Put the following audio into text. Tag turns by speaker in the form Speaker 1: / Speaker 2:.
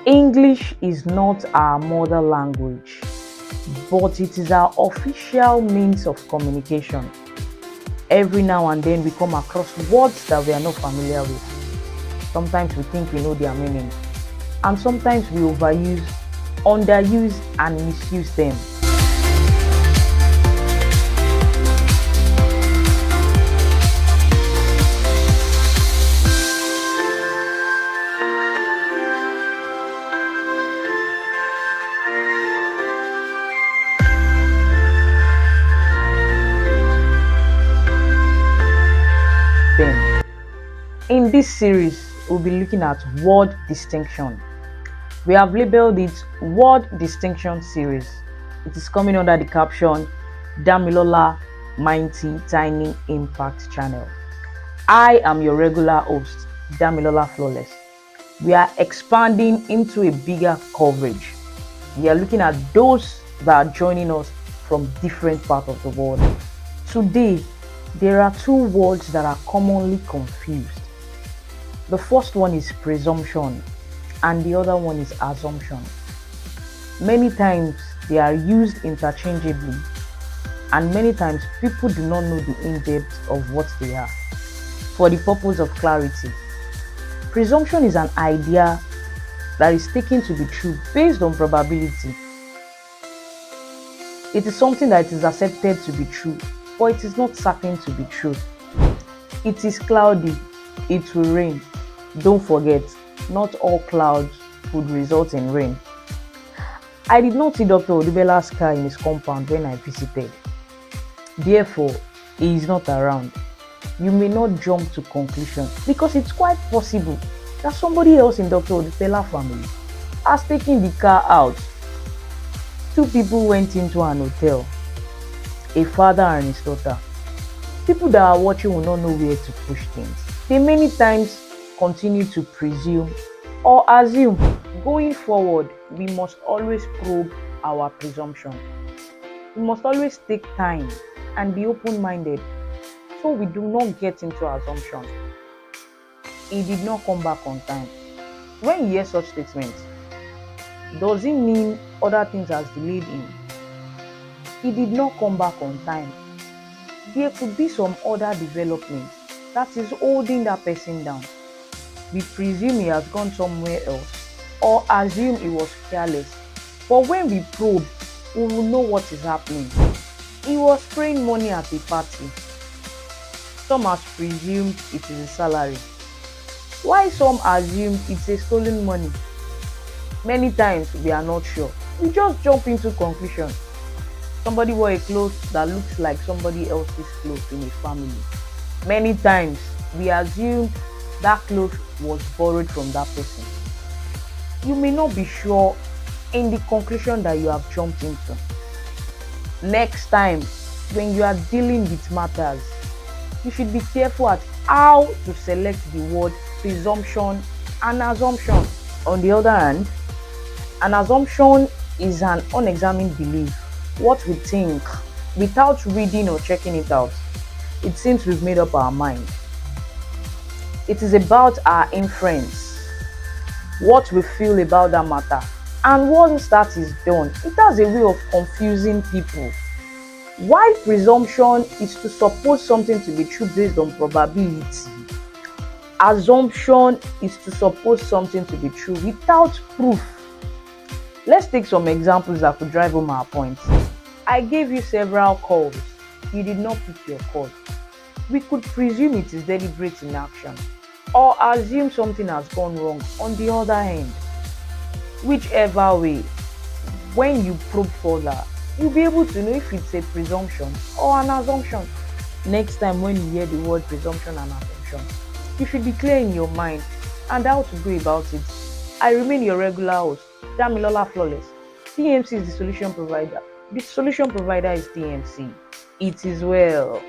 Speaker 1: English is not our mother language, but it is our official means of communication. Every now and then we come across words that we are not familiar with. Sometimes we think we know their meaning, and sometimes we overuse, underuse, and misuse them. In this series, we'll be looking at word distinction. We have labeled it Word Distinction Series. It is coming under the caption Damilola Mighty Tiny Impact Channel. I am your regular host, Damilola Flawless. We are expanding into a bigger coverage. We are looking at those that are joining us from different parts of the world. Today, there are two words that are commonly confused. The first one is presumption and the other one is assumption. Many times they are used interchangeably, and many times people do not know the in-depth of what they are. For the purpose of clarity, presumption is an idea that is taken to be true based on probability. It is something that is accepted to be true, but it is not certain to be true. It is cloudy, it will rain. Don't forget, not all clouds would result in rain. I did not see Dr. Odubela's car in his compound when I visited. Therefore, he is not around. You may not jump to conclusions because it's quite possible that somebody else in Dr. Odubela's family has taken the car out. Two people went into an hotel, a father and his daughter. People that are watching will not know where to push things. They many times continue to presume or assume. Going forward, we must always probe our presumption. We must always take time and be open-minded so we do not get into assumption. He did not come back on time. When you hear such statements, does it mean other things has delayed him? He did not come back on time. There could be some other developments that is holding that person down. We presume he has gone somewhere else or assume he was careless. But when we probe, we will know what is happening. He was spraying money at a party. Some have presumed it is a salary, while some assume it's a stolen money. Many times we are not sure. We just jump into conclusion. Somebody wore a clothes that looks like somebody else's clothes in a family. Many times we assume that clothes was borrowed from that person. You may not be sure in the conclusion that you have jumped into. Next time, when you are dealing with matters, you should be careful at how to select the word presumption and assumption. On the other hand, an assumption is an unexamined belief, what we think, without reading or checking it out. It seems we've made up our mind. It is about our inference, what we feel about that matter, and once that is done, it has a way of confusing people. While presumption is to suppose something to be true based on probability, assumption is to suppose something to be true without proof. Let's take some examples that could drive home our points. I gave you several calls. You did not pick your call. We could presume it is deliberate inaction or assume something has gone wrong on the other hand. Whichever way, when you probe further, you'll be able to know if it's a presumption or an assumption. Next time when you hear the word presumption and assumption, you should be clear in your mind and how to go about it. I remain your regular host, Damilola Flawless. TMC is the solution provider. The solution provider is TMC. It is well.